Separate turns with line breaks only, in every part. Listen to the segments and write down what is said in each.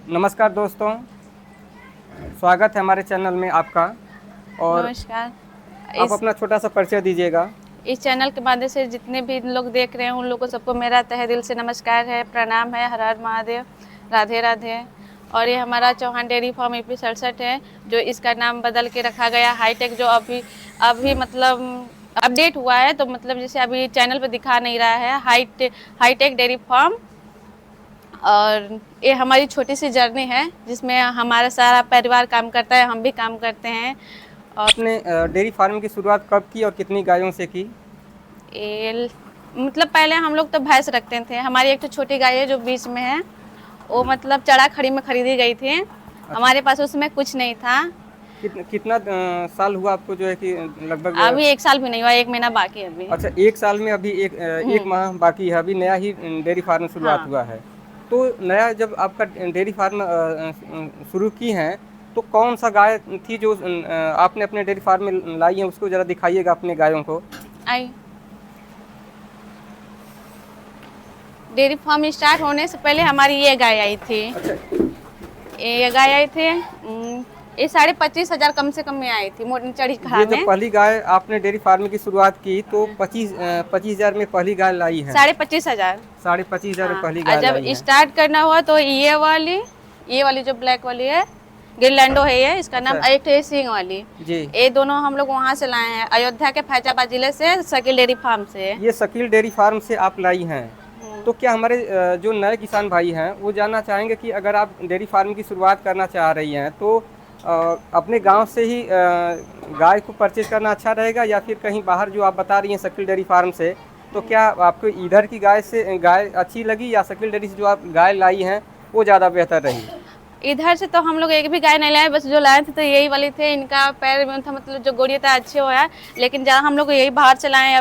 नमस्कार दोस्तों, स्वागत है हमारे चैनल में आपका। और
नमस्कार।
आप
इस
अपना छोटा सा परिचय दीजिएगा।
इस चैनल के माध्यम से जितने भी लोग देख रहे हैं उन लोगों को सबको मेरा तहे दिल से नमस्कार है, प्रणाम है, हर हर महादेव, राधे राधे। और ये हमारा चौहान डेयरी फार्म ईपी 67 है, जो इसका नाम बदल के रखा गया हाईटेक, जो अभी अभी मतलब अपडेट हुआ है, तो मतलब जैसे अभी चैनल पे दिखा नहीं रहा है, हाईटेक डेयरी फार्म। और ये हमारी छोटी सी जर्नी है जिसमें हमारा सारा परिवार काम करता है, हम भी काम करते हैं। और
आपने डेयरी फार्म की शुरुआत कब की और कितनी गायों से की?
ये मतलब पहले हम लोग तो भैंस रखते थे। हमारी एक तो छोटी गाय है जो बीच में है, वो मतलब चढ़ा खड़ी में खरीदी गई थी।
अच्छा,
हमारे पास उसमें कुछ नहीं था।
कितना साल हुआ आपको जो है कि लगभग
अभी 1 साल भी नहीं हुआ, 1 महीना बाकी है अभी।
अच्छा, एक साल में अभी एक माह बाकी है, अभी नया ही डेयरी फार्म शुरुआत
हाँ।
हुआ है। तो नया जब आपका डेयरी फार्म शुरू की हैं, तो कौन सा गाय थी जो आपने अपने डेयरी फार्म में लाई है, उसको ज़रा दिखाइएगा अपने गायों को।
आई डेयरी फार्म स्टार्ट होने से पहले हमारी ये गाय आई थी।
अच्छा,
ये गाय आई थी, ये 25,500 कम से कम में आई थी, मोटी चढ़ी खड़ा
ये जब
में।
पहली गाय आपने डेयरी फार्म की शुरुआत की तो 25,000 में पहली गाय लाई है।
25,500।
25,500 में
हाँ,
पहली
और
गाय
जब
लाई है।
स्टार्ट करना हुआ तो ये वाली जो ब्लैक वाली है, गिरलैंडो है ये, इसका नाम।
अच्छा
एक तो ये सिंग वाली।
जी,
ये दोनों हम लोग वहाँ से लाए हैं, अयोध्या के फैजाबाद जिले से, शकील डेयरी फार्म से।
ये शकील डेयरी फार्म से आप लाई हैं।
हम्म।
तो क्या हमारे जो नए किसान भाई हैं वो जानना चाहेंगे कि अगर आप डेयरी फार्म की शुरुआत करना चाह रही हैं तो अपने गांव से ही गाय को परचेज करना अच्छा रहेगा या फिर कहीं बाहर जो आप बता रही हैं शकील डेयरी फार्म से, तो क्या आपको इधर की गाय अच्छी लगी या शकील डेयरी से जो आप गाय लाई हैं वो ज़्यादा बेहतर रही?
इधर से तो हम लोग एक भी गाय नहीं लाए, बस जो लाए थे तो यही वाली थे। इनका पैर में था, मतलब जो गोड़िया था अच्छे हुआ है। लेकिन जहाँ हम लोग यही बाहर से लाए हैं,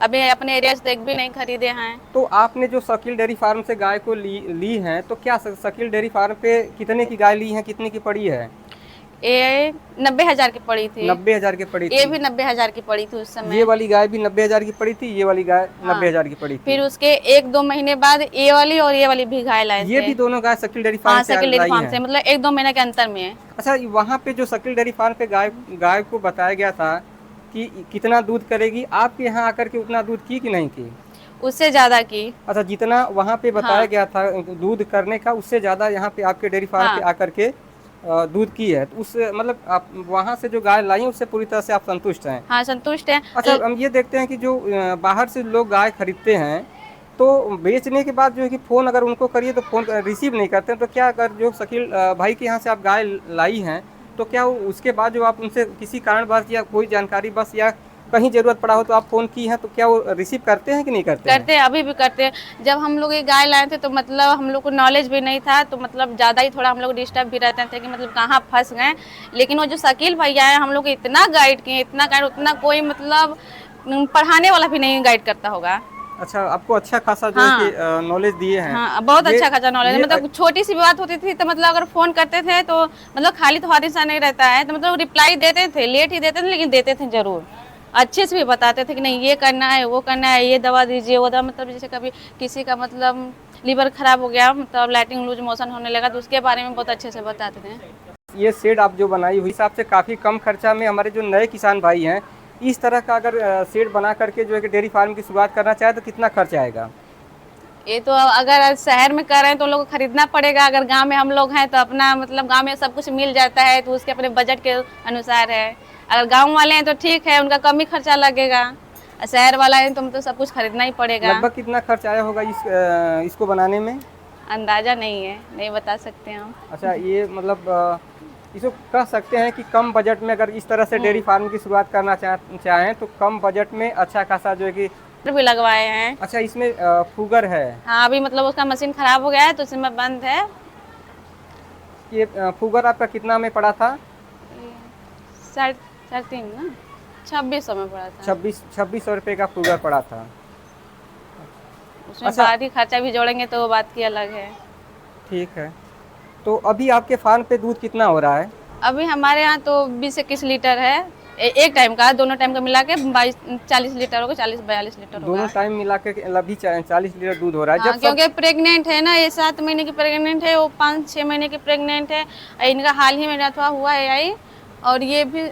अभी अपने एरिया से तो एक भी नहीं खरीदे हैं।
तो आपने जो शकील डेयरी फार्म से गाय को ली हैं, तो क्या शकील डेयरी फार्म पे कितने की गाय ली हैं, कितने की पड़ी है?
ये 90,000 की पड़ी थी।
90,000 की पड़ी
ये
थी।
भी 90,000 की पड़ी थी उस
ये
समय।
वाली गाय भी 90,000 की पड़ी थी, ये वाली गाय
हाँ।
90,000 की पड़ी
फिर
थी।
उसके 1-2 महीने बाद ये वाली और ये वाली भी गाय लाए
ये
थे।
भी दोनों गाय शकील डेयरी फार्म
हाँ,
से
शकील डेयरी
लाई
फार्म
हैं।
से, मतलब 1-2 महीने के अंतर में।
अच्छा, वहाँ पे जो शकील डेयरी फार्म पे गाय गाय को बताया गया था कि कितना दूध करेगी, आपके यहाँ आकर के उतना दूध की कि नहीं की?
उससे ज्यादा की।
अच्छा, जितना वहाँ पे बताया
हाँ।
गया था दूध करने का, उससे ज़्यादा यहाँ पे आपके डेयरी फार्म पे
हाँ।
आकर के दूध की है। तो उस मतलब आप वहाँ से जो गाय लाई हैं उससे पूरी तरह से आप संतुष्ट हैं?
हाँ, संतुष्ट है।
अच्छा, हम ये देखते हैं कि जो बाहर से लोग गाय खरीदते हैं तो बेचने के बाद जो है कि फ़ोन अगर उनको करिए तो फ़ोन रिसीव नहीं करते हैं। तो क्या अगर जो शकील भाई के यहाँ से आप गाय लाई हैं, तो क्या उसके बाद जो आप उनसे किसी कारणवश या कोई जानकारी बस या कहीं ज़रूरत पड़ा हो तो आप फ़ोन की हैं, तो क्या वो रिसीव करते हैं कि नहीं करते हैं?
करते हैं, अभी भी करते हैं। जब हम लोग ये गाय लाए थे तो मतलब हम लोग को नॉलेज भी नहीं था, तो मतलब ज़्यादा ही थोड़ा हम लोग डिस्टर्ब भी रहते थे कि मतलब कहाँ फंस गए। लेकिन वो जो शकील भैया है, हम लोग को इतना गाइड किए, इतना गाइड, उतना कोई मतलब पढ़ाने वाला भी नहीं गाइड करता होगा।
अच्छा, आपको अच्छा खासा जो है कि
हाँ।
नॉलेज दिए हैं।
हाँ, बहुत
ये
अच्छा खासा नॉलेज है।
ये
मतलब छोटी सी भी बात होती थी तो मतलब अगर फोन करते थे तो मतलब खाली तो हाथ इंसान नहीं रहता है, तो मतलब रिप्लाई देते थे, लेट ही देते थे लेकिन देते थे जरूर। अच्छे से भी बताते थे कि नहीं ये करना है, वो करना है, ये दवा दीजिए, वो दवा, मतलब जैसे कभी किसी का मतलब लीवर खराब हो गया, मतलब लैट्रिन लूज मोशन होने लगा, तो उसके बारे में बहुत अच्छे से बताते थे।
ये शेड आप जो बनाई हुई हिसाब से काफ़ी कम खर्चा में हमारे जो नए किसान भाई हैं, इस तरह का अगर शेड बना करके जो है कि डेयरी फार्म की शुरुआत करना चाहे तो कितना खर्च आएगा?
ये तो अगर शहर में कर रहे हैं तो लोग को खरीदना पड़ेगा। अगर गांव में हम लोग हैं तो अपना मतलब गांव में सब कुछ मिल जाता है, तो उसके अपने बजट के अनुसार है। अगर गांव वाले हैं तो ठीक है, उनका कम ही खर्चा लगेगा। और शहर वाला है तो मतलब सब कुछ खरीदना ही पड़ेगा।
लगभग कितना खर्च आया होगा इसको बनाने में?
अंदाजा नहीं है, नहीं बता सकते हम।
अच्छा, ये मतलब इसको कह सकते हैं कि कम बजट में अगर इस तरह से डेयरी फार्म की शुरुआत करना चाहें तो कम बजट में अच्छा खासा जो है कि
भी लगवाए हैं।
अच्छा, इसमें फुगर है।
हाँ, अभी मतलब उसका मशीन खराब हो गया है तो उसमें बंद है।
ये फुगर आपका कितना में पड़ा था?
3.5 ना, 2600 में पड़ा था।
2600 रुपये का फुगर पड़ा था।
उसमें
अच्छा,
बाकी खर्चा भी जोड़ेंगे तो वो बात की अलग है।
ठीक है। तो अभी आपके फार्म पे दूध कितना हो रहा है?
अभी हमारे यहाँ तो 20-21 लीटर है एक टाइम का, दोनों टाइम का मिला के 40 लीटर होगा, 40-42 लीटर
दोनों
होगा।
टाइम मिला के अभी 40 लीटर दूध हो रहा है।
हाँ,
जब सब
क्योंकि प्रेग्नेंट है ना, ये 7 महीने की प्रेग्नेंट है, वो 5-6 महीने की प्रेग्नेंट है। इनका हाल ही में अथवा हुआ है आई, और ये भी,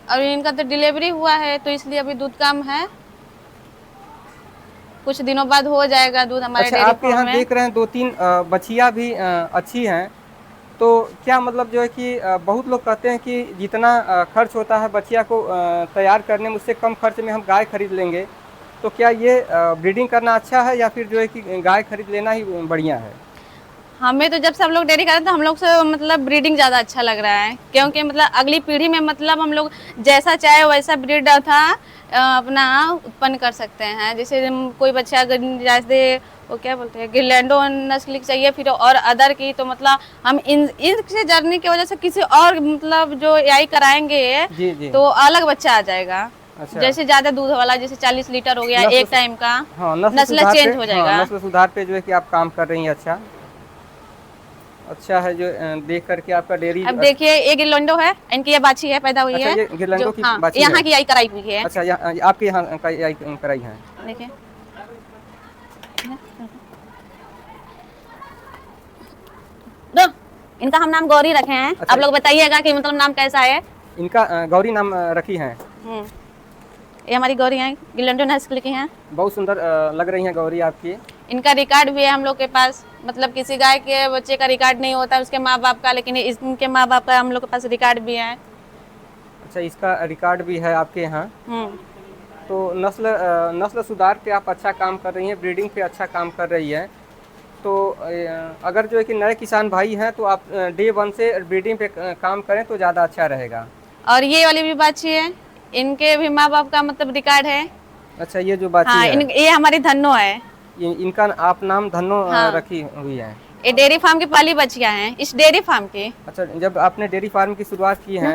और इनका तो डिलीवरी हुआ है, तो इसलिए अभी दूध कम है। कुछ दिनों बाद हो जाएगा दूध हमारे
अच्छा,
डेयरी
आपके
फार्म
यहाँ
में।
देख रहे हैं 2-3 बछिया भी अच्छी हैं। तो क्या मतलब जो है कि बहुत लोग कहते हैं कि जितना खर्च होता है बछिया को तैयार करने में, उससे कम खर्च में हम गाय खरीद लेंगे। तो क्या ये ब्रीडिंग करना अच्छा है या फिर जो है कि गाय खरीद लेना ही बढ़िया है?
हमें तो जब सब लोग डेयरी करते हैं तो हम लोग से मतलब ब्रीडिंग ज़्यादा अच्छा लग रहा है, क्योंकि मतलब अगली पीढ़ी में मतलब हम लोग जैसा चाहे वैसा ब्रीड था अपना उत्पन्न कर सकते हैं। जैसे कोई बच्चा अगर जैसे वो क्या बोलते हैं गिरलैंडो नस्ल की चाहिए, फिर और अदर की, तो मतलब हम इनसे जर्नी की वजह से किसी और मतलब जो एआई कराएंगे
जी जी।
तो अलग बच्चा आ जाएगा।
अच्छा।
जैसे ज़्यादा दूध वाला, जैसे 40 लीटर हो गया
नस्ल
एक टाइम का,
हाँ,
नस्ल चेंज हो जाएगा।
नस्ल सुधार पे जो है कि आप काम कर रही हैं। अच्छा, अच्छा है जो देख करके आपका डेयरी।
अब देखिए ये गिरलैंडो है, इनकी ये बाछी है, पैदा हुई
अच्छा,
है,
ये गिरलैंडो
जो
की
हाँ
बाछी है।
यहाँ की आई कराई हुई है।
अच्छा, आपके यहाँ कराई है।
देखिए दो, इनका हम नाम गौरी रखे हैं।
अच्छा।
आप लोग बताइएगा कि मतलब नाम कैसा है।
इनका गौरी नाम रखी है।
ये हमारी गौरी हैं, गिरलैंडो नस्ल की हैं।
बहुत सुंदर लग रही हैं गौरी आपकी।
इनका रिकॉर्ड भी है हम लोग के पास, मतलब किसी गाय के बच्चे का रिकॉर्ड नहीं होता उसके माँ बाप का, लेकिन इनके माँ बाप का हम लोग के पास रिकॉर्ड भी है।
अच्छा, इसका रिकॉर्ड भी है आपके यहाँ।
हम्म।
तो नस्ल सुधार पे आप अच्छा काम कर रही हैं, ब्रीडिंग पे अच्छा काम कर रही है। तो अगर जो है कि नए किसान भाई हैं तो आप डे 1 से ब्रीडिंग पे काम करें तो ज़्यादा अच्छा रहेगा।
और ये वाली भी बाछी है, इनके भी माँ बाप का मतलब रिकॉर्ड है।
अच्छा, ये जो बाछी
हाँ,
है
ये हमारी धन्नो है।
इनका आप नाम धन्नो
हाँ,
रखी हुई है।
ये डेयरी फार्म की पहली बच्चियां हैं इस डेयरी फार्म की।
अच्छा, जब आपने डेयरी फार्म की शुरुआत की है।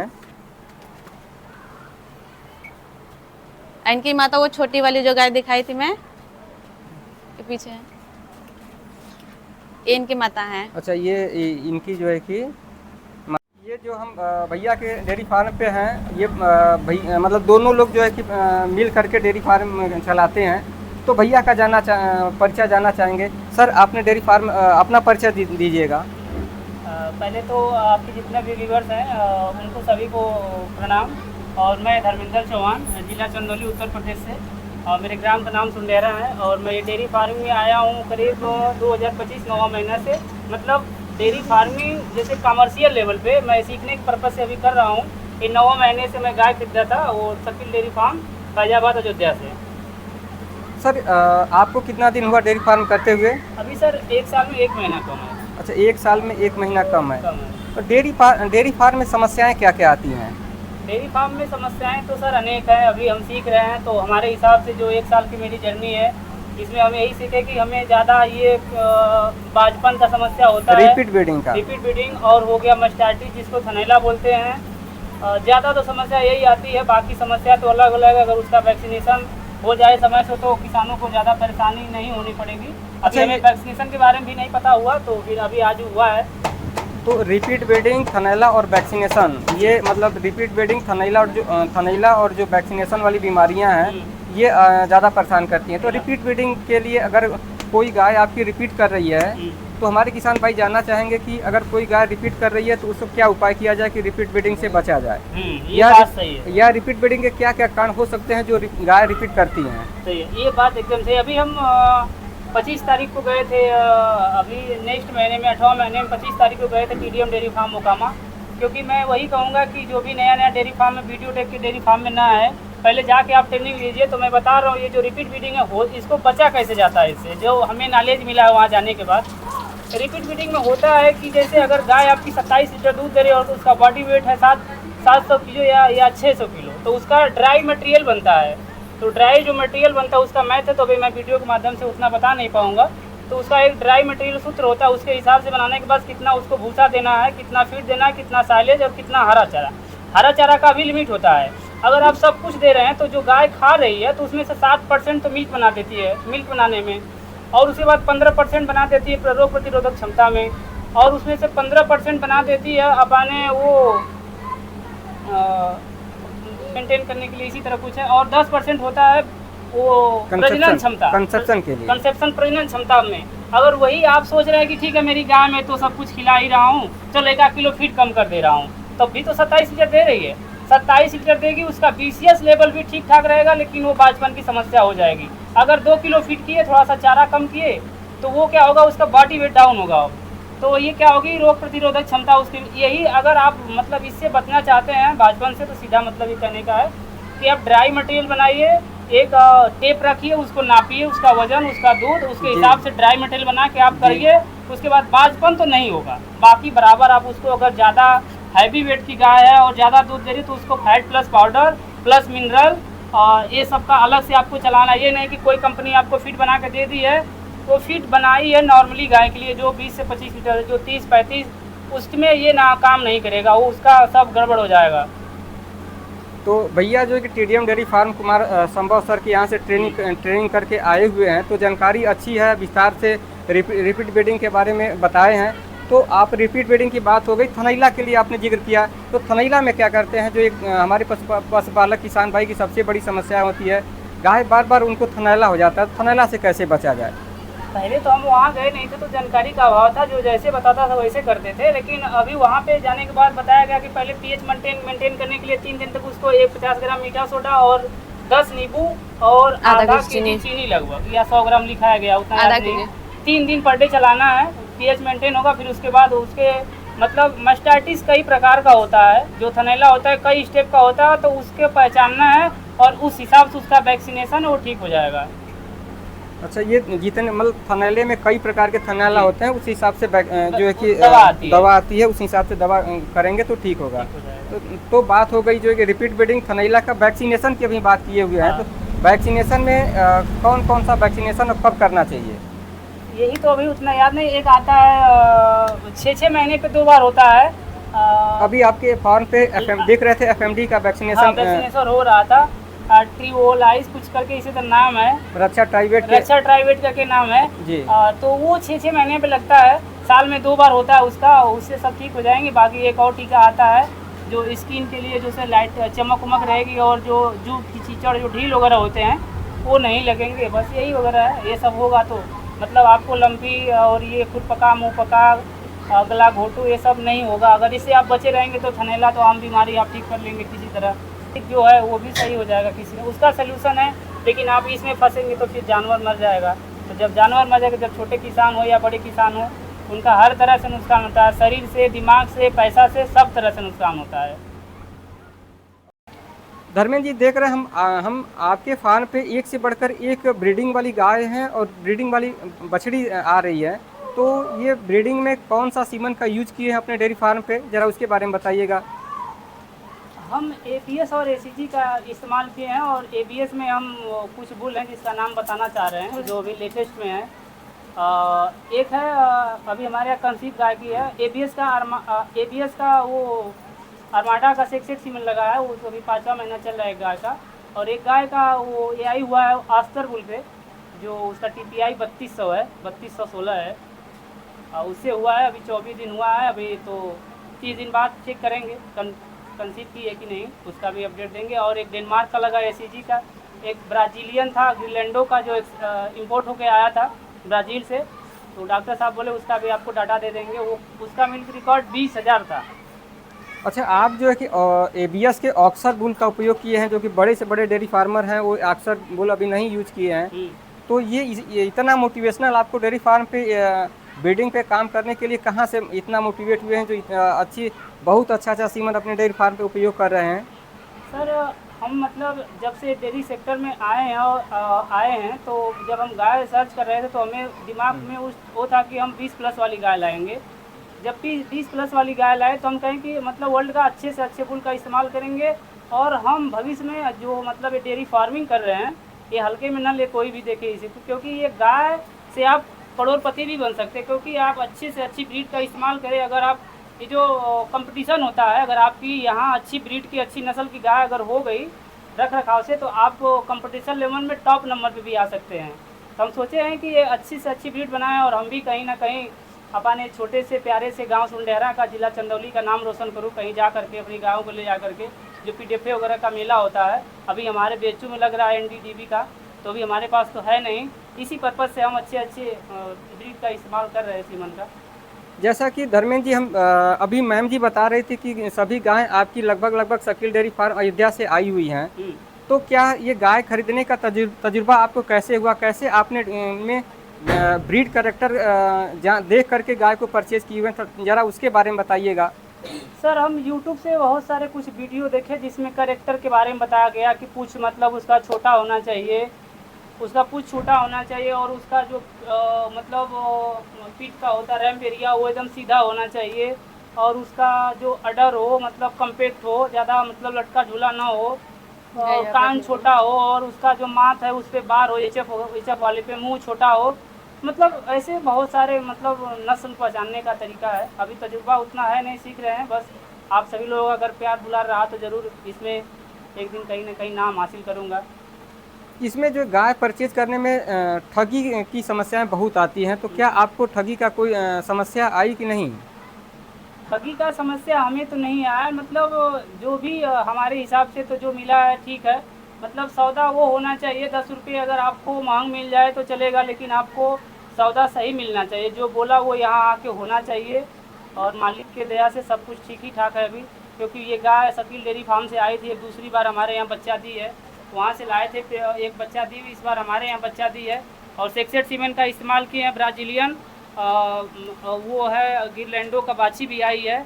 इनकी माता वो छोटी वाली जो गाय दिखाई थी मैं, ये पीछे है, ये इनकी माता है।
अच्छा, ये इनकी जो है कि ये जो हम भैया के डेयरी फार्म पे हैं, ये भैया मतलब दोनों लोग जो है कि मिल करके डेयरी फार्म चलाते हैं। तो भैया का परिचय जानना चाहेंगे। सर, आपने डेयरी फार्म अपना परिचय दीजिएगा।
पहले तो आपके जितने भी व्यूवर्स हैं उनको सभी को प्रणाम। और मैं धर्मेंद्र चौहान, जिला चंदौली, उत्तर प्रदेश से, और मेरे ग्राम का नाम सुंडेरा है। और मैं ये डेयरी फार्मिंग में आया हूँ करीब 2025 9वां महीना से। मतलब डेयरी फार्मिंग जैसे कमर्शियल लेवल पे मैं सीखने के पर्पज़ से अभी कर रहा हूँ। इन 9वां महीने से मैं गाय खरीदा था, वो शकील डेयरी फार्म, फैजाबाद, अयोध्या से।
सर, आपको कितना दिन हुआ डेयरी फार्म करते हुए?
अभी सर 1 साल में 1 महीना कम है।
अच्छा, 1 साल में 1 महीना कम है।
कम है।
तो डेयरी फार्म में समस्याएं क्या क्या आती हैं?
डेयरी फार्म में समस्याएं तो सर अनेक हैं। अभी हम सीख रहे हैं, तो हमारे हिसाब से जो 1 साल की मेरी जर्नी है, इसमें हम यही सीखे कि हमें ज़्यादा ये बाजपन का समस्या होता है,
रिपीट ब्रीडिंग
और हो गया मस्टार्टी जिसको थनैला बोलते हैं। ज़्यादा तो समस्या यही आती है, बाकी समस्या तो अलग अलग है। अगर उसका वैक्सीनेशन हो जाए समय से तो किसानों को ज़्यादा परेशानी नहीं होनी पड़ेगी। अभी हमें वैक्सीनेशन के बारे में भी नहीं पता हुआ, तो फिर अभी आज हुआ है।
तो रिपीट ब्रीडिंग, थनैला और वैक्सीनेशन, ये मतलब रिपीट ब्रीडिंग, थनैला और जो वैक्सीनेशन वाली बीमारियां हैं, ये ज़्यादा परेशान करती हैं। तो रिपीट ब्रीडिंग के लिए अगर कोई गाय आपकी रिपीट कर रही है तो हमारे किसान भाई जानना चाहेंगे कि अगर कोई गाय रिपीट कर रही है तो उसको क्या उपाय किया जाए कि रिपीट ब्रीडिंग से बचा जाए।
ये बात सही है।
या रिपीट ब्रीडिंग के क्या क्या कारण हो सकते हैं जो गाय रिपीट करती हैं?
सही है, ये बात एकदम सही। अभी हम 25 तारीख को गए थे, अभी नेक्स्ट महीने में 8वां महीने में 25 तारीख को गए थे TDM डेयरी फार्म मोकामा। क्योंकि मैं वही कहूँगा कि जो भी नया नया डेयरी फार्म में वीडियो टेक के डेयरी फार्म में ना है, पहले जाके आप ट्रेनिंग लीजिए। तो मैं बता रहा हूँ, ये जो रिपीट ब्रीडिंग है इसको बचा कैसे जाता है, इससे जो हमें नॉलेज मिला है वहाँ जाने के बाद। रिपीट ब्रीडिंग में होता है कि जैसे अगर गाय आपकी 27 लीटर दूध दे रही है और उसका बॉडी वेट है 700 किलो या 600 किलो, तो उसका ड्राई मटेरियल बनता है। तो ड्राई जो मटेरियल बनता है उसका मैथ है, तो अभी मैं वीडियो के माध्यम से उतना बता नहीं पाऊंगा। तो उसका एक ड्राई मटेरियल सूत्र होता है, उसके हिसाब से बनाने के बाद कितना उसको भूसा देना है, कितना फीड देना है, कितना साइलेज और कितना हरा चारा का भी लिमिट होता है। अगर आप सब कुछ दे रहे हैं तो जो गाय खा रही है तो उसमें से 7% तो मिल्क बना देती है, मिल्क बनाने में, और उसके बाद 15% बना देती है रोग प्रतिरोधक क्षमता में, और उसमें से 15% बना देती है अपने वो मेंटेन करने के लिए इसी तरह कुछ है। और 10% होता है वो प्रजनन क्षमता,
कंसेप्शन के लिए,
कंसेप्शन प्रजनन क्षमता में। अगर वही आप सोच रहे हैं कि ठीक है मेरी गाय में तो सब कुछ खिला ही रहा हूँ, चलो 1 किलो फीड कम कर दे रहा हूँ, तब भी तो 27 लीटर दे रही है, 27 लीटर देगी, उसका BCS लेवल भी ठीक ठाक रहेगा, लेकिन वो बाजपन की समस्या हो जाएगी। अगर 2 किलो फीड किए, थोड़ा सा चारा कम किए, तो वो क्या होगा, उसका बॉडी वेट डाउन होगा। तो ये क्या होगी, रोग प्रतिरोधक क्षमता उसकी। यही अगर आप मतलब इससे बचना चाहते हैं बाजपन से, तो सीधा मतलब ये कहने का है कि आप ड्राई मटेरियल बनाइए, एक टेप रखिए, उसको नापिए, उसका वजन, उसका दूध, उसके हिसाब से ड्राई मटेरियल बना के आप करिए। उसके बाद बाजपन तो नहीं होगा, बाकी बराबर आप उसको, अगर ज़्यादा हैवी वेट की गाय है और ज़्यादा दूध दे रही तो उसको fat plus powder plus mineral ये सब का अलग से आपको चलाना। ये नहीं कि कोई कंपनी आपको फीड बना के दे दी है, तो फीड बनाई है नॉर्मली गाय के लिए जो 20 से 25 लीटर, जो 30-35, उसमें ये ना काम नहीं करेगा, वो उसका सब गड़बड़ हो जाएगा।
तो भैया जो है कि TDM डेयरी फार्म कुमार संभव सर के यहाँ से ट्रेनिंग करके आए हुए हैं, तो जानकारी अच्छी है, विस्तार से रिपीट ब्रीडिंग के बारे में बताए हैं। तो आप रिपीट ब्रीडिंग की बात हो गई, थनैला के लिए आपने जिक्र किया, तो थनैला में क्या करते हैं, जो एक हमारे पशुपालक किसान भाई की सबसे बड़ी समस्या होती है, गाय बार बार उनको थनैला हो जाता है, थनैला से कैसे बचा जाए?
पहले तो हम वहाँ गए नहीं थे, तो जानकारी का अभाव था, जो जैसे बताता था वैसे करते थे। लेकिन अभी वहाँ पे जाने के बाद बताया गया कि पहले pH मेंटेन करने के लिए 3 दिन तक उसको 50 ग्राम मीठा सोडा और 10 नींबू और आधा केजी चीनी लगभग, या 100 ग्राम लिखाया गया, उतना याद नहीं, 3 दिन पर डे चलाना है, pH मेंटेन होगा। फिर उसके बाद उसके मतलब मास्टाइटिस कई प्रकार का होता है, जो थनैला होता है कई स्टेप का होता है, तो उसके पहचानना है और उस हिसाब से उसका वैक्सीनेशन वो ठीक हो जाएगा।
अच्छा, ये जितने मतलब थनैले में कई प्रकार के थनैला होते हैं, उस हिसाब से जो है कि दवा आती है, उस हिसाब से दवा करेंगे तो ठीक होगा। तो बात हो गई जो है कि रिपीट ब्रीडिंग थनैला का वैक्सीनेशन की अभी बात किए हुए हैं, तो वैक्सीनेशन में कौन कौन सा वैक्सीनेशन और कब करना चाहिए?
यही तो अभी उतना याद नहीं, एक आता है 6-6 महीने पे 2 बार होता है।
अभी आपके फार्म पे देख रहे थे FMD का वैक्सीनेशन
हो रहा था, ट्रीओलाइज कुछ करके इसी का नाम है,
रक्षा ट्राइवेट
करके नाम है जी। तो वो 6-6 महीने पे लगता है, साल में 2 बार होता है उसका, उससे सब ठीक हो जाएंगे। बाकी एक और टीका आता है जो स्किन के लिए, जो से लाइट चमक उमक रहेगी, और जो जूट की चीचड़ जो ढील वगैरह होते हैं वो नहीं लगेंगे, बस यही वगैरह है। ये सब होगा तो मतलब आपको लंपी और ये खुद पका मुँह पका गला घोटू ये सब नहीं होगा। अगर इससे आप बचे रहेंगे तो थनैला तो आम बीमारी आप ठीक कर लेंगे किसी तरह, जो है वो भी सही हो जाएगा किसी में, उसका सलूशन है। लेकिन आप इसमें फंसेंगे तो फिर जानवर मर जाएगा। तो जब जानवर मर जाएगा, जब छोटे किसान हो या बड़े किसान हो, उनका हर तरह से नुकसान होता है, शरीर से, दिमाग से, पैसा से, सब तरह से नुकसान होता है।
धर्मेंद्र जी, देख रहे हैं हम आपके फार्म पे एक से बढ़कर एक ब्रीडिंग वाली गाय हैं और ब्रीडिंग वाली बछड़ी आ रही है, तो ये ब्रीडिंग में कौन सा सीमन का यूज किए हैं अपने डेयरी फार्म पे, ज़रा उसके बारे में बताइएगा।
हम ABS और ACG का इस्तेमाल किए हैं, और ABS में हम कुछ बुल हैं जिसका नाम बताना चाह रहे हैं, जो अभी लेटेस्ट में है। एक है अभी हमारे यहाँ कंसीव गाय की है, ABS का वो आर्माडा का सेक्सेट सीमन लगा है, वो अभी 5वां महीना चल रहा है गाय का। और एक गाय का वो AI हुआ है आस्तर बुल पे, जो उसका TPI 3200 है, 3216 है, उससे हुआ है, अभी 24 दिन हुआ है। अभी तो 30 दिन बाद चेक करेंगे कंसीव की है कि नहीं, उसका भी अपडेट देंगे। और एक डेनमार्क का लगा ACG का, एक ब्राज़ीलियन था ग्रिलेंडो का, जो इंपोर्ट होके आया था ब्राज़ील से, तो डॉक्टर साहब बोले उसका भी आपको डाटा दे देंगे। वो उसका मिल्क रिकॉर्ड 20,000 था।
अच्छा, आप जो है कि ABS के ऑक्सर बुल का उपयोग किए हैं, जो कि बड़े से बड़े डेयरी फार्मर हैं वो ऑक्सर बुल अभी नहीं यूज किए हैं, तो ये इतना मोटिवेशनल आपको डेयरी फार्म पे ब्रीडिंग पे काम करने के लिए कहाँ से इतना मोटिवेट हुए हैं, जो बहुत अच्छा सीमन अपने डेयरी फार्म पे उपयोग कर रहे हैं?
सर, हम मतलब जब से डेयरी सेक्टर में आए हैं, तो जब हम गाय सर्च कर रहे थे तो हमें दिमाग में वो था कि हम 20+ वाली गाय लाएंगे। जब भी 20+ वाली गाय लाए तो हम कहें कि मतलब वर्ल्ड का अच्छे से अच्छे बुल का इस्तेमाल करेंगे, और हम भविष्य में जो मतलब ये डेयरी फार्मिंग कर रहे हैं, ये हल्के में न ले कोई भी देखे इसे, क्योंकि ये गाय से आप करोड़पति भी बन सकते हैं, क्योंकि आप अच्छे से अच्छी ब्रीड का इस्तेमाल करें। अगर आप ये जो कंपटीशन होता है, अगर आपकी यहाँ अच्छी ब्रीड की, अच्छी नस्ल की गाय अगर हो गई रख रखाव से, तो आप कंपटीशन लेवल में टॉप नंबर पे भी आ सकते हैं। तो हम सोचे हैं कि ये अच्छी से अच्छी ब्रीड बनाएं, और हम भी कहीं ना कहीं अपने छोटे से प्यारे से गांव सुंडेहरा का, जिला चंदौली का नाम रोशन करूं, कहीं जा करके अपनी गाँव को ले जा करके जो PDFA वगैरह का मेला होता है, अभी हमारे बेचू में लग रहा है NDDB का, तो अभी हमारे पास तो है नहीं। इसी पर्पज़ से हम अच्छे ब्रीड का इस्तेमाल कर रहे हैं सीमन का।
जैसा कि धर्मेंद्र जी, हम अभी मैम जी बता रही थी कि सभी गायें आपकी लगभग शकील डेयरी फार्म अयोध्या से आई हुई हैं। तो क्या ये गाय खरीदने का तजुर्बा आपको कैसे हुआ, कैसे आपने में ब्रीड करेक्टर देख करके गाय को परचेज किए हुए, ज़रा उसके बारे में बताइएगा।
सर हम YouTube से बहुत सारे कुछ वीडियो देखे जिसमें करेक्टर के बारे में बताया गया कि पूछ मतलब उसका छोटा होना चाहिए, उसका पूछ छोटा होना चाहिए, और उसका जो पीठ का होता है रैम्प एरिया वो एकदम सीधा होना चाहिए, और उसका जो अडर हो मतलब कम्पैक्ट हो, ज़्यादा मतलब लटका झूला ना हो, कान छोटा हो, और उसका जो माथ है उस पर बार हो, एचएफ वाले पे मुंह छोटा हो। मतलब ऐसे बहुत सारे मतलब नस्ल पहचानने का तरीका है। अभी तजुर्बा उतना है नहीं, सीख रहे हैं बस। आप सभी लोग अगर प्यार दुलार रहा तो ज़रूर इसमें एक दिन कहीं ना कहीं नाम हासिल करूँगा।
इसमें जो गाय परचेज करने में ठगी की समस्याएं बहुत आती हैं, तो क्या आपको ठगी का कोई समस्या आई कि नहीं?
ठगी का समस्या हमें तो नहीं आया, मतलब जो भी हमारे हिसाब से तो जो मिला है ठीक है। मतलब सौदा वो होना चाहिए, 10 रुपये अगर आपको महंग मिल जाए तो चलेगा, लेकिन आपको सौदा सही मिलना चाहिए। जो बोला वो यहाँ आके होना चाहिए, और मालिक के दया से सब कुछ ठीक ही ठाक है अभी। क्योंकि ये गाय शकील डेयरी फार्म से आई थी, दूसरी बार हमारे यहाँ बच्चा दी है, वहाँ से लाए थे फिर एक बच्चा दी, इस बार हमारे यहाँ बच्चा दी है। और सेक्सेट सीमेंट का इस्तेमाल किए हैं, ब्राज़ीलियन वो है, गिरलैंडो का बाछी भी आई है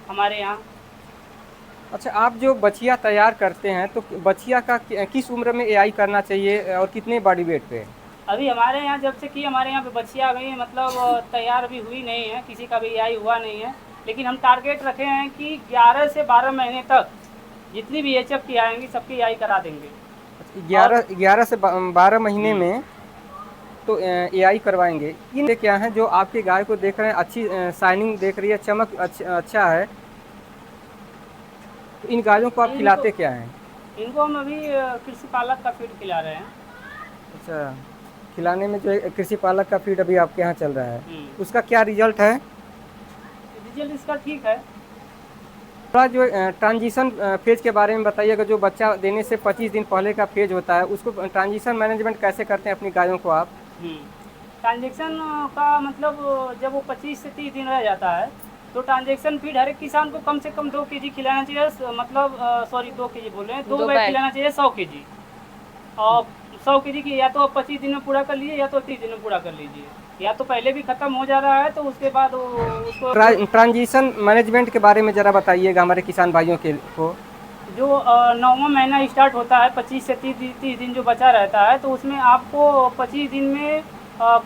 हमारे यहाँ।
अच्छा, आप जो बछिया तैयार करते हैं तो बछिया का किस उम्र में एआई करना चाहिए और कितने बॉडी वेट पे?
अभी हमारे यहाँ जब से कि हमारे यहाँ पे बच्चियाँ आ गई हैं, मतलब तैयार अभी हुई नहीं है, किसी का भी आई हुआ नहीं है, लेकिन हम टारगेट रखे हैं कि 11 से 12 महीने तक जितनी भी एचएफ की आएंगी सबकी आई करा देंगे।
11 से 12 महीने में तो एआई करवाएंगे। इन क्या हैं जो आपके गाय को देख रहे हैं, अच्छी शाइनिंग देख रही है, चमक अच्छा है, तो इन गायों को आप खिलाते क्या हैं?
इनको हम अभी कृषि पालक का फीड खिला रहे हैं।
अच्छा, खिलाने में जो कृषि पालक का फीड अभी आपके यहाँ चल रहा है, उसका क्या रिजल्ट है?
रिजल्ट इसका ठीक है।
थोड़ा जो ट्रांजिशन फेज के बारे में बताइएगा। जो बच्चा देने से 25 दिन पहले का फेज होता है, उसको ट्रांजिशन मैनेजमेंट कैसे करते हैं अपनी गायों को आप?
ट्रांजेक्शन का मतलब जब वो 25 से 30 दिन रह जाता है तो ट्रांजेक्शन फीड हर एक किसान को कम से कम 2 kg खिलाना चाहिए, मतलब 2 kg बोल रहे हैं, 2 बैग खिलाना चाहिए 100 kg। और 100 kg की या तो आप 25 दिन में पूरा कर लीजिए या तो 30 दिन में पूरा कर लीजिए, या तो पहले भी ख़त्म हो जा रहा है तो उसके बाद उसको
ट्रांजिशन मैनेजमेंट के बारे में ज़रा बताइएगा हमारे किसान भाइयों के को।
जो 9वां महीना स्टार्ट होता है, 25 से 30 दिन जो बचा रहता है, तो उसमें आपको 25 दिन में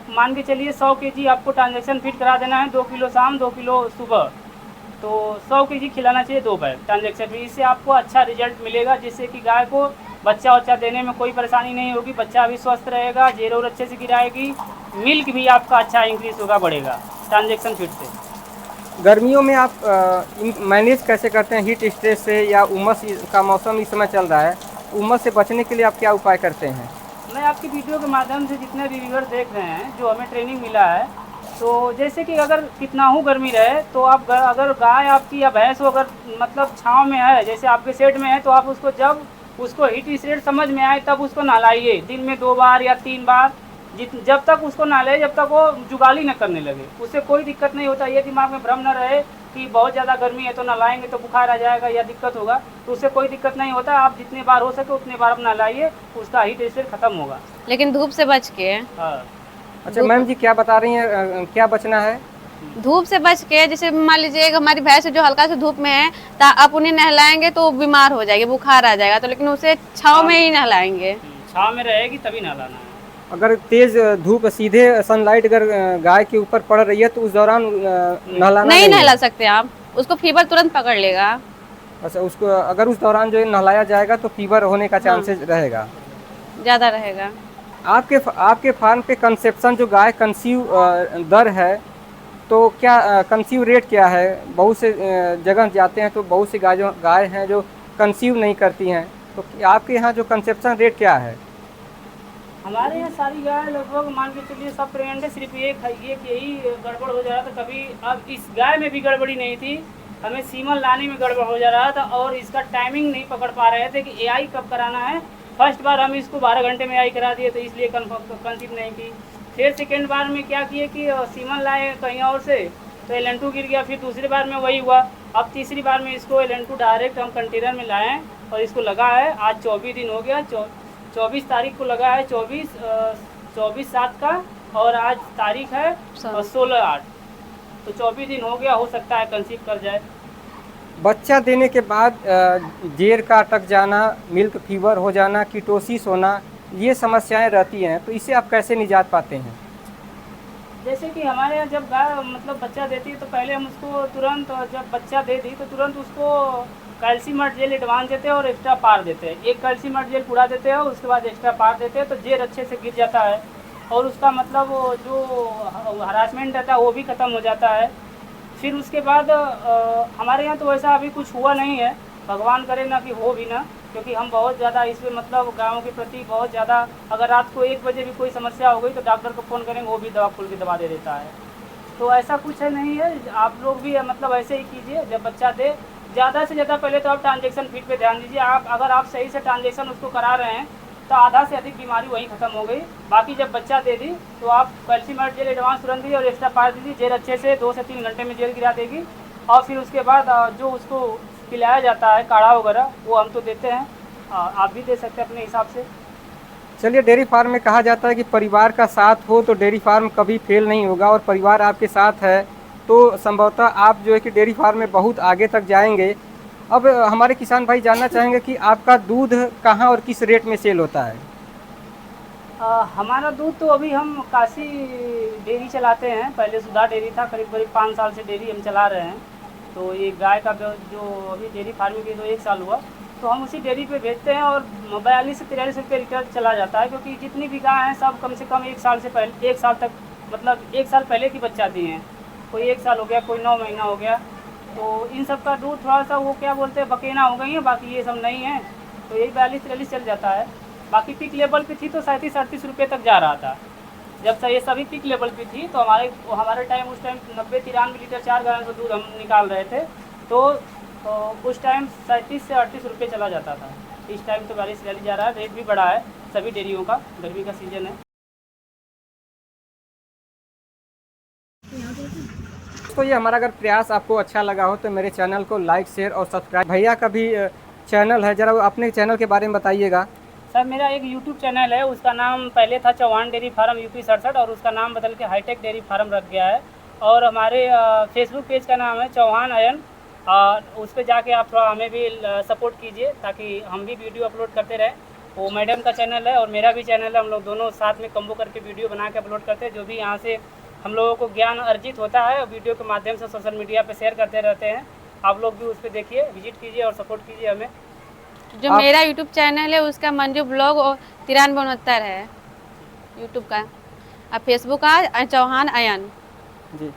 मान के चलिए 100 kg आपको ट्रांजेक्शन फीड करा देना है, 2 किलो शाम 2 किलो सुबह, तो 100 kg खिलाना चाहिए 2 बैग ट्रांजेक्शन फीड। इससे आपको अच्छा रिजल्ट मिलेगा, जिससे कि गाय को बच्चा देने में कोई परेशानी नहीं होगी, बच्चा भी स्वस्थ रहेगा, जेर अच्छे से गिराएगी, मिल्क भी आपका अच्छा इंक्रीज होगा, बढ़ेगा ट्रांजेक्शन फीड से।
गर्मियों में आप मैनेज कैसे करते हैं हीट स्ट्रेस से, या उमस का मौसम इस समय चल रहा है, उमस से बचने के लिए आप क्या उपाय करते हैं?
मैं आपकी वीडियो के माध्यम से जितने भी व्यूअर देख रहे हैं, जो हमें ट्रेनिंग मिला है, तो जैसे कि अगर कितना हो गर्मी रहे तो आप अगर गाय आपकी या भैंस हो अगर मतलब छाँव में है, जैसे आपके शेड में है, तो आप उसको जब उसको हीट स्ट्रेस समझ में आए तब उसको नहलाइए, दिन में 2 बार या 3 बार, जब तक उसको नहलाए जब तक वो जुगाली न करने लगे, उससे कोई दिक्कत नहीं होता। ये दिमाग में भ्रम न रहे कि बहुत ज़्यादा गर्मी है तो नहलाएंगे तो बुखार आ जाएगा या दिक्कत होगा, तो उससे कोई दिक्कत नहीं होता। आप जितने बार हो सके उतने बार आप नहलाइए, उसका हीट स्ट्रेस खत्म होगा,
लेकिन धूप से बच के।
हाँ।
अच्छा मैम जी, क्या बता रही हैं, क्या बचना है?
धूप से बच के, जैसे मान लीजिए हमारी भैंस जो हल्का सा धूप में है, तो आप उन्हें नहलाएंगे तो बीमार हो जाएगी, बुखार आ जाएगा, तो लेकिन उसे छाँव में ही नहलाएंगे,
छाँव में रहेगी तभी नहलाना है।
अगर तेज धूप सीधे सनलाइट अगर गाय के ऊपर पड़ रही है तो उस दौरान नहलाना
नहीं नहला सकते आप, उसको फीवर तुरंत पकड़ लेगा।
अच्छा, उसको अगर उस दौरान जो नहलाया जाएगा तो फीवर होने का चांसेस रहेगा,
ज़्यादा रहेगा।
आपके फार्म पे कंसेप्शन जो गाय कंसीव दर है, तो क्या कंसीव रेट क्या है? बहुत से जगह जाते हैं तो बहुत सी गाय हैं जो कंसीव नहीं करती हैं, तो आपके यहाँ जो कंसेप्शन रेट क्या है?
हमारे यहाँ सारी गाय लगभग मान के चलिए सब प्रेग्नेंट है, सिर्फ एक है, यही गड़बड़ हो जा रहा था कभी। अब इस गाय में भी गड़बड़ी नहीं थी, हमें सीमन लाने में गड़बड़ हो जा रहा था और इसका टाइमिंग नहीं पकड़ पा रहे थे कि एआई कब कराना है। फर्स्ट बार हम इसको 12 घंटे में एआई करा दिए तो इसलिए कंसीव नहीं की। फिर सेकेंड बार में क्या किए कि सीमन लाए कहीं और से तो LN2 गिर गया। फिर दूसरी बार में वही हुआ। अब तीसरी बार में इसको LN2 डायरेक्ट हम कंटेनर में लाए और इसको लगा है। आज 24 दिन हो गया, 24 तारीख को लगा है, 24/7 का, और आज तारीख है 16/8, तो 24 दिन हो गया। हो सकता है कंसीव कर जाए।
बच्चा देने के बाद जेर का अटक जाना, मिल्क फीवर हो जाना, कीटोसिस होना, ये समस्याएं रहती हैं, तो इससे आप कैसे निजात पाते हैं?
जैसे कि हमारे यहाँ जब गाय मतलब बच्चा देती है तो पहले हम उसको तुरंत, जब बच्चा दे दी तो तुरंत उसको कैल्सीमर्ट जेल एडवांस देते हैं और एक्स्ट्रा पार देते हैं। एक कैल्सीमर्ट जेल पूरा देते हैं, उसके बाद एक्स्ट्रा पार देते हैं, तो जेर अच्छे से गिर जाता है और उसका मतलब जो हरासमेंट रहता है वो भी ख़त्म हो जाता है। फिर उसके बाद हमारे यहाँ तो वैसा अभी कुछ हुआ नहीं है, भगवान करे ना कि हो भी ना, क्योंकि हम बहुत ज़्यादा इसमें मतलब गाँव के प्रति बहुत ज़्यादा, अगर रात को 1 बजे भी कोई समस्या हो गई तो डॉक्टर को फ़ोन करेंगे, वो भी दवा खोल के दवा दे देता है। तो ऐसा कुछ है नहीं है। आप लोग भी मतलब ऐसे ही कीजिए, जब बच्चा दे ज़्यादा से ज़्यादा पहले तो आप ट्रांजेक्शन फीड पे ध्यान दीजिए। अगर आप सही से ट्रांजेक्शन उसको करा रहे हैं तो आधा से अधिक बीमारी वहीं ख़त्म हो गई। बाकी जब बच्चा दे दी तो आप कैल्सीमर्ट जेल एडवांस तुरंत दीजिए और एक्स्ट्रा पार दीजिए। जेल अच्छे से 2 से 3 घंटे में जेल गिरा देगी और फिर उसके बाद जो उसको पिलाया जाता है काढ़ा वगैरह वो हम तो देते हैं, आप भी दे सकते हैं अपने हिसाब से।
चलिए, डेयरी फार्म में कहा जाता है कि परिवार का साथ हो तो डेयरी फार्म कभी फेल नहीं होगा, और परिवार आपके साथ है तो संभवतः आप जो है कि डेयरी फार्म में बहुत आगे तक जाएंगे। अब हमारे किसान भाई जानना चाहेंगे कि आपका दूध कहाँ और किस रेट में सेल होता है?
हमारा दूध तो अभी हम काशी डेयरी चलाते हैं, पहले सुधा डेयरी था, करीब 5 साल से डेयरी हम चला रहे हैं। तो ये गाय का जो अभी डेयरी फार्मिंग की तो 1 साल हुआ, तो हम उसी डेयरी पे बेचते हैं और 42 से 43 रुपये लीटर चला जाता है, क्योंकि जितनी भी गाय हैं सब कम से कम 1 साल से पहले, 1 साल तक मतलब 1 साल पहले की बच्चा दी हैं। कोई 1 साल हो गया, कोई 9 महीना हो गया, तो इन सब का दूध थोड़ा सा वो क्या बोलते हैं बकेना हो गई है, बाकी ये सब नहीं है, तो यही 42-43 चल जाता है। बाकी पीक लेवल पे थी तो 37-38 रुपये तक जा रहा था। जब से ये सभी पीक लेवल पे थी तो हमारे टाइम उस टाइम 90-93 लीटर 4 गायों से दूध हम निकाल रहे थे, तो उस टाइम 37 से 38 रुपये चला जाता था। इस टाइम तो 42-43 जा रहा है। रेट भी बढ़ा है सभी डेयरियों का, गर्मी का सीजन है।
तो ये हमारा अगर प्रयास आपको अच्छा लगा हो तो मेरे चैनल को लाइक, शेयर और सब्सक्राइब। भैया का भी चैनल है, ज़रा अपने चैनल के बारे में बताइएगा।
सर मेरा एक यूट्यूब चैनल है, उसका नाम पहले था चौहान डेयरी फार्म यूपी 67 और उसका नाम बदल के हाईटेक डेयरी फार्म रख गया है। और हमारे फेसबुक पेज का नाम है चौहान अयन, उस पर जाके आप थोड़ा हमें भी सपोर्ट कीजिए ताकि हम भी वीडियो अपलोड करते रहें। वो मैडम का चैनल है और मेरा भी चैनल है, हम लोग दोनों साथ में कम्बो करके वीडियो बना के अपलोड करते हैं। जो भी यहाँ से हम लोगों को ज्ञान अर्जित होता है वीडियो के माध्यम से सोशल मीडिया पे शेयर करते रहते हैं। आप लोग भी उस पर देखिए, विजिट कीजिए और सपोर्ट कीजिए हमें।
जो मेरा यूट्यूब चैनल है उसका मंजू ब्लॉग और 9369 है यूट्यूब का, और फेसबुक का चौहान अयन।
जी।